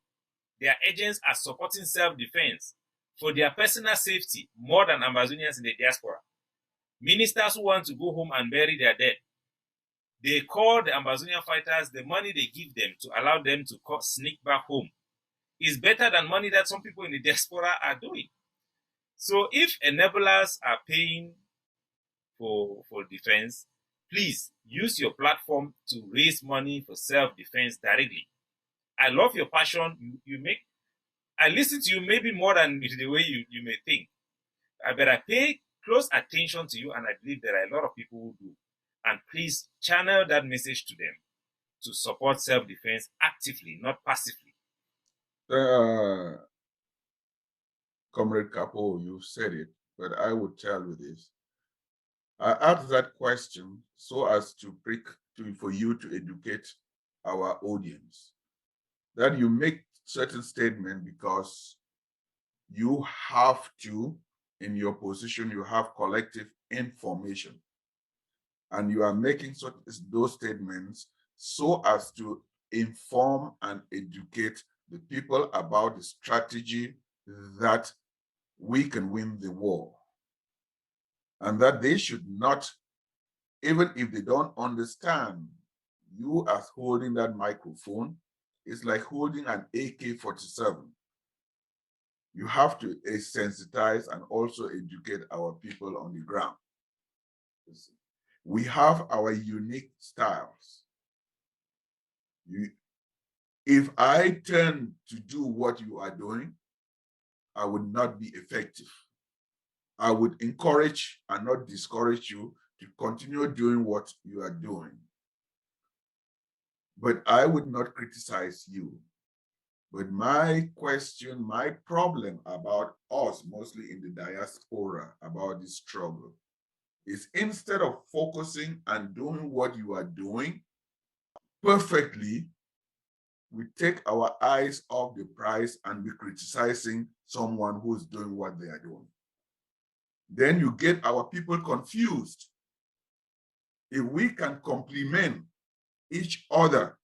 Speaker 2: their agents are supporting self-defense for their personal safety more than Ambazonians in the diaspora. Ministers who want to go home and bury their dead, they call the Ambazonian fighters, the money they give them to allow them to sneak back home is better than money that some people in the diaspora are doing. So if enablers are paying for defense, please use your platform to raise money for self-defense directly. I love your passion. You make, I listen to you maybe more than the way you may think. But I pay close attention to you, and I believe there are a lot of people who do. And please channel that message to them to support self-defense actively, not passively.
Speaker 1: Comrade Capo, you said it, but I would tell you this. I asked that question so as for you to educate our audience. That you make certain statement because you have to, in your position, you have collective information. And you are making those statements so as to inform and educate the people about the strategy that we can win the war. And that they should not, even if they don't understand, you as holding that microphone is like holding an AK-47. You have to sensitize and also educate our people on the ground. We have our unique styles. If I turn to do what you are doing, I would not be effective. I would encourage and not discourage you to continue doing what you are doing. But I would not criticize you. But my question, my problem about us, mostly in the diaspora, about this struggle, is instead of focusing and doing what you are doing perfectly, we take our eyes off the prize and be criticizing someone who's doing what they are doing. Then you get our people confused. If we can compliment each other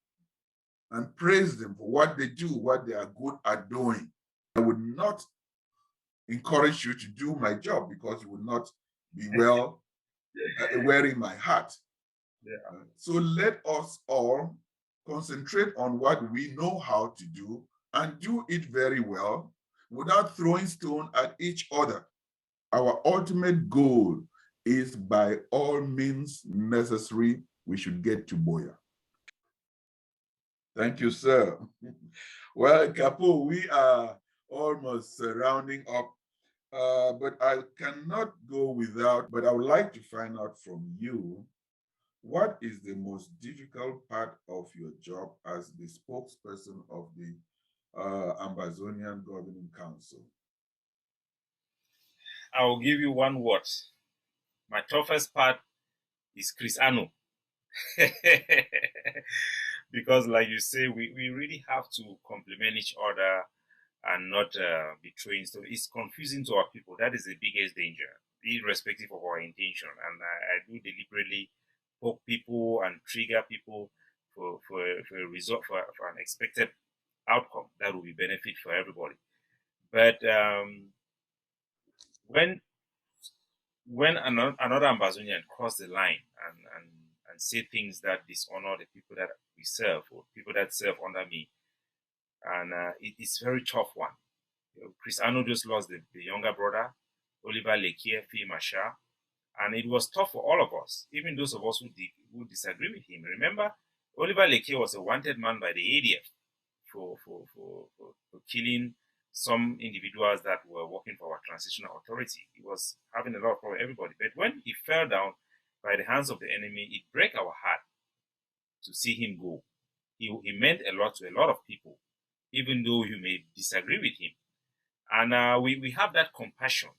Speaker 1: and praise them for what they do, what they are good at doing, I would not encourage you to do my job because you would not be well wearing my hat.
Speaker 2: Yeah.
Speaker 1: So let us all concentrate on what we know how to do and do it very well without throwing stone at each other. Our ultimate goal is by all means necessary, we should get to Boya. Thank you, sir. Well, Kapo, we are almost rounding up, but I cannot go without, but I would like to find out from you, what is the most difficult part of your job as the spokesperson of the Ambazonian Governing Council?
Speaker 2: I will give you one word. My toughest part is Chris Anu. Because, like you say, we really have to complement each other and not be trained. So it's confusing to our people. That is the biggest danger, irrespective of our intention. And I do deliberately poke people and trigger people for a result, for an expected outcome that will be benefit for everybody. But when another Ambazonian cross the line and say things that dishonor the people that we serve or people that serve under me, and it's a very tough one. Chris Arnold just lost the younger brother, Oliver Lekier, Fee Masha, and it was tough for all of us, even those of us who disagree with him. Remember, Oliver Lekier was a wanted man by the ADF for killing some individuals that were working for our transitional authority. He was having a lot of problem with everybody. But when he fell down by the hands of the enemy, it broke our heart to see him go. He meant a lot to a lot of people, even though you may disagree with him. And we have that compassion.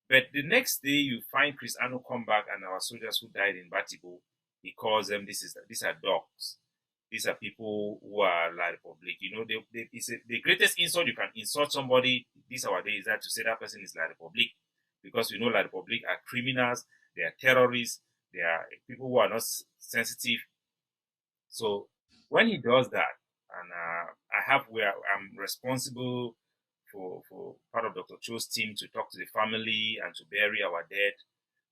Speaker 2: But the next day, you find Chris Ano come back and our soldiers who died in Batibo, he calls them, these are dogs. These are people who are La Republic. You know, the greatest insult you can insult somebody this our day is that to say that person is La Republic. Because we know La Republic are criminals, they are terrorists, they are people who are not sensitive. So when he does that, and I'm responsible for part of Dr. Cho's team to talk to the family and to bury our dead.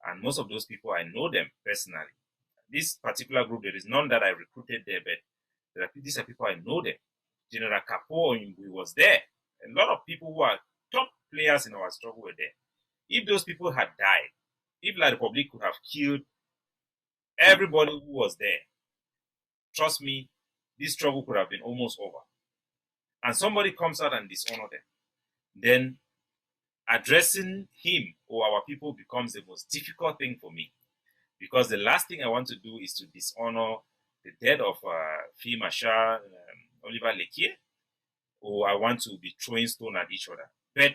Speaker 2: And most of those people, I know them personally. This particular group, there is none that I recruited there, but these are people I know them. General Kapo was there. A lot of people who are top players in our struggle were there. If those people had died, if La Republic could have killed everybody who was there, trust me, this struggle could have been almost over. And somebody comes out and dishonor them. Then addressing him or our people becomes the most difficult thing for me, because the last thing I want to do is to dishonor the death of Fee Masha, Oliver Lekier, or I want to be throwing stone at each other. But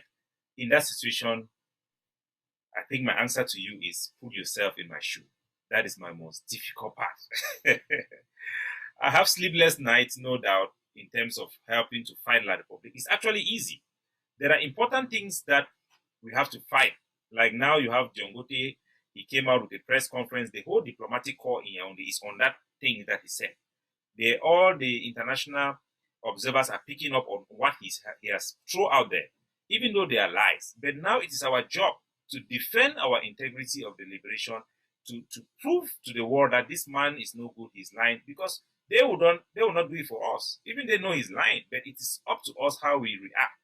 Speaker 2: in that situation, I think my answer to you is put yourself in my shoe. That is my most difficult part. I have sleepless nights, no doubt, in terms of helping to fight La Republic. It's actually easy. There are important things that we have to fight. Like now you have Diongote, he came out with a press conference. The whole diplomatic corps in Yaoundé is on that thing that he said. All the international observers are picking up on what he has thrown out there, even though they are lies. But now it is our job to defend our integrity of the liberation, to prove to the world that this man is no good, he's lying, because they will not do it for us. Even they know he's lying, but it is up to us how we react.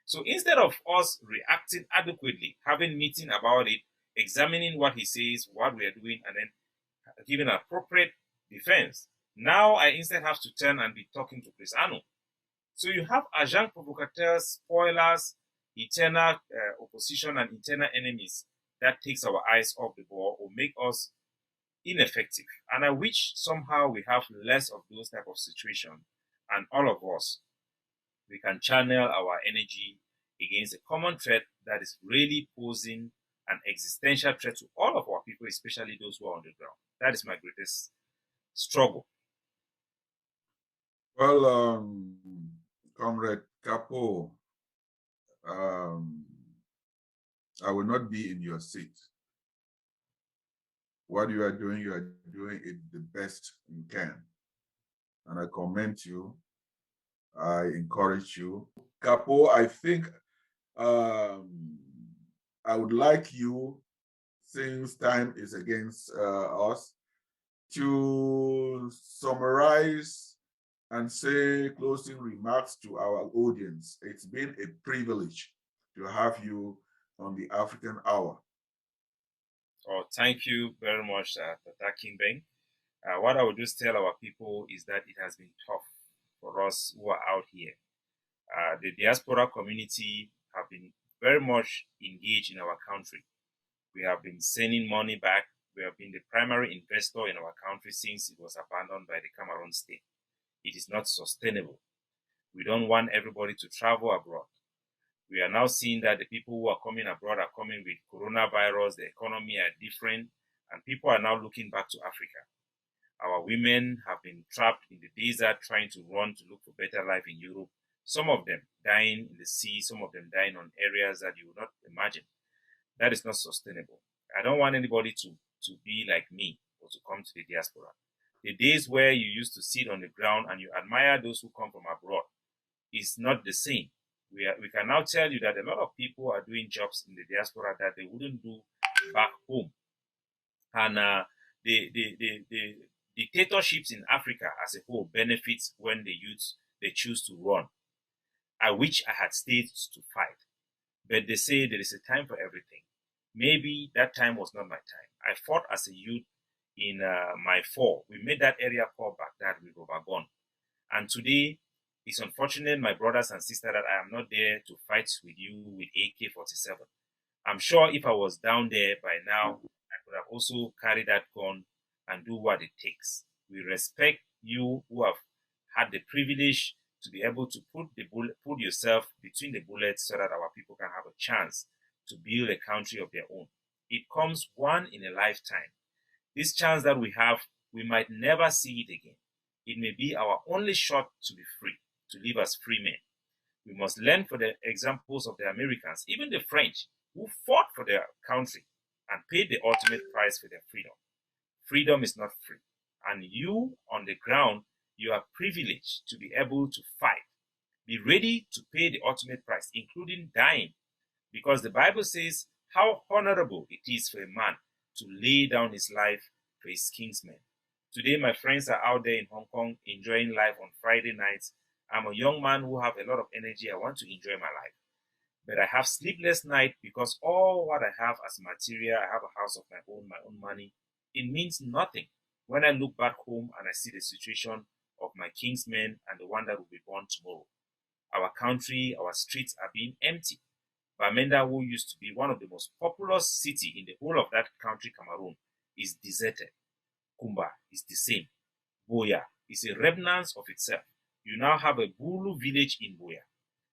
Speaker 2: So instead of us reacting adequately, having meeting about it, examining what he says, what we are doing, and then giving appropriate defense, now I instead have to turn and be talking to Chris Ano. So you have agents provocateurs, spoilers, eternal opposition, and internal enemies that takes our eyes off the ball or make us ineffective. And I wish somehow we have less of those type of situation, and all of us, we can channel our energy against a common threat that is really posing an existential threat to all of our people, especially those who are on the ground. That is my greatest struggle.
Speaker 1: Well, Comrade Capo, um, I will not be in your seat. What you are doing it the best you can. And I commend you. I encourage you. Capo, I think I would like you, since time is against us, to summarize and say closing remarks to our audience. It's been a privilege to have you on the African Hour.
Speaker 2: Oh, thank you very much, Tata Fru Nkimbeng. What I would just tell our people is that it has been tough. for us who are out here. The diaspora community have been very much engaged in our country. We have been sending money back. We have been the primary investor in our country since it was abandoned by the Cameroon state. It is not sustainable. We don't want everybody to travel abroad. We are now seeing that the people who are coming abroad are coming with coronavirus, the economy are different, and people are now looking back to Africa. Our women have been trapped in the desert trying to run to look for better life in Europe. Some of them dying in the sea, some of them dying on areas that you would not imagine. That is not sustainable. I don't want anybody to be like me or to come to the diaspora. The days where you used to sit on the ground and you admire those who come from abroad is not the same. We can now tell you that a lot of people are doing jobs in the diaspora that they wouldn't do back home. And the dictatorships in Africa as a whole benefits when the youths they choose to run. I wish I had stayed to fight. But they say there is a time for everything. Maybe that time was not my time. I fought as a youth in my four. We made that area called Baghdad with rubber gun. And today, it's unfortunate, my brothers and sisters, that I am not there to fight with you with AK-47. I'm sure if I was down there by now, I could have also carried that gun and do what it takes. We respect you who have had the privilege to be able to put yourself between the bullets so that our people can have a chance to build a country of their own. It comes one in a lifetime. This chance that we have, we might never see it again. It may be our only shot to be free, to live as free men. We must learn from the examples of the Americans, even the French, who fought for their country and paid the ultimate price for their freedom. Freedom is not free. And you on the ground, you are privileged to be able to fight. Be ready to pay the ultimate price, including dying, because the Bible says how honorable it is for a man to lay down his life for his kinsmen. Today, my friends are out there in Hong Kong enjoying life on Friday nights. I'm a young man who have a lot of energy. I want to enjoy my life. But I have sleepless nights because all what I have as material, I have a house of my own money. It means nothing when I look back home and I see the situation of my kinsmen and the one that will be born tomorrow. Our country, our streets are being empty. Bamenda, who used to be one of the most populous city in the whole of that country, Cameroon, is deserted. Kumba is the same. Boya is a remnant of itself. You now have a Bulu village in Boya.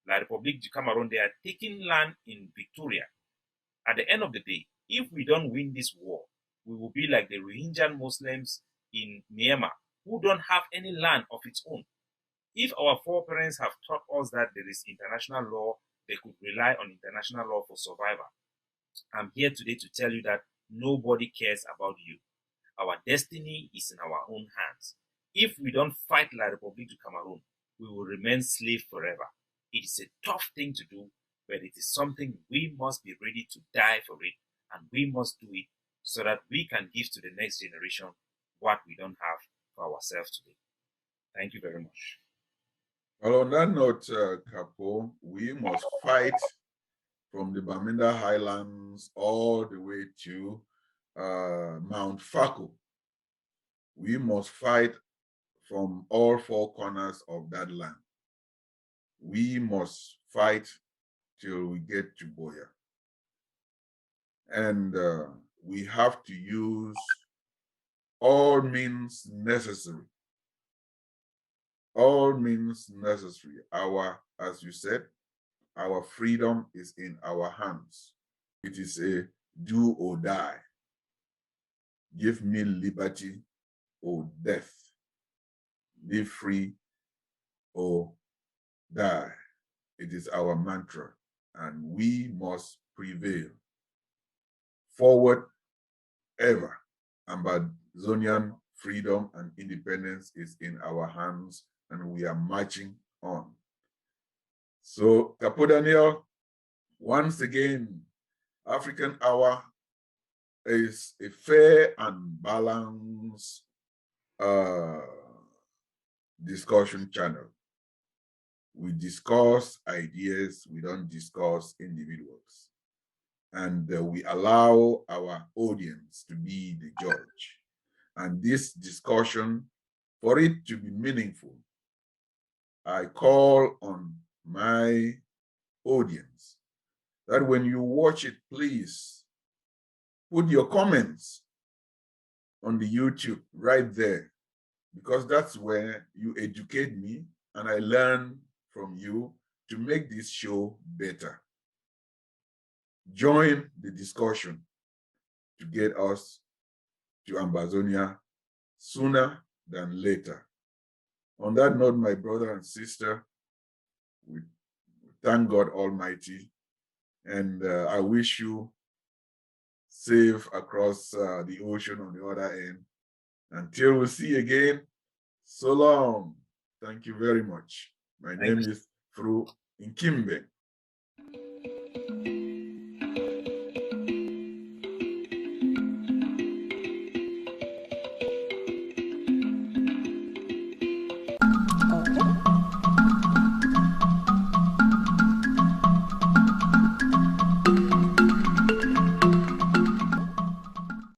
Speaker 2: La République du Cameroon, they are taking land in Victoria. At the end of the day, if we don't win this war, we will be like the Rohingya Muslims in Myanmar, who don't have any land of its own. If our foreparents have taught us that there is international law, they could rely on international law for survival. I'm here today to tell you that nobody cares about you. Our destiny is in our own hands. If we don't fight La République du Cameroon, we will remain slaves forever. It is a tough thing to do, but it is something we must be ready to die for it, and we must do it so that we can give to the next generation what we don't have for ourselves today. Thank you very much.
Speaker 1: Well, on that note, Capo, we must fight from the Bamenda Highlands all the way to Mount Fako. We must fight from all four corners of that land. We must fight till we get to Boya. And we have to use all means necessary. All means necessary. As you said, our freedom is in our hands. It is a do or die. Give me liberty or death. Live free or die. It is our mantra, and we must prevail. Forward ever. Ambazonian freedom and independence is in our hands, and we are marching on. So, Capo Daniel, once again, African Hour is a fair and balanced discussion channel. We discuss ideas, we don't discuss individuals. And we allow our audience to be the judge. And this discussion, for it to be meaningful, I call on my audience that when you watch it, please put your comments on the YouTube right there, because that's where you educate me and I learn from you to make this show better. Join the discussion to get us to Ambazonia sooner than later. On that note, my brother and sister, we thank God Almighty, and I wish you safe across the ocean on the other end. Until we see again, so long. Thank you very much. My
Speaker 2: Thank
Speaker 1: name
Speaker 2: you.
Speaker 1: is Fru Nkimbeng.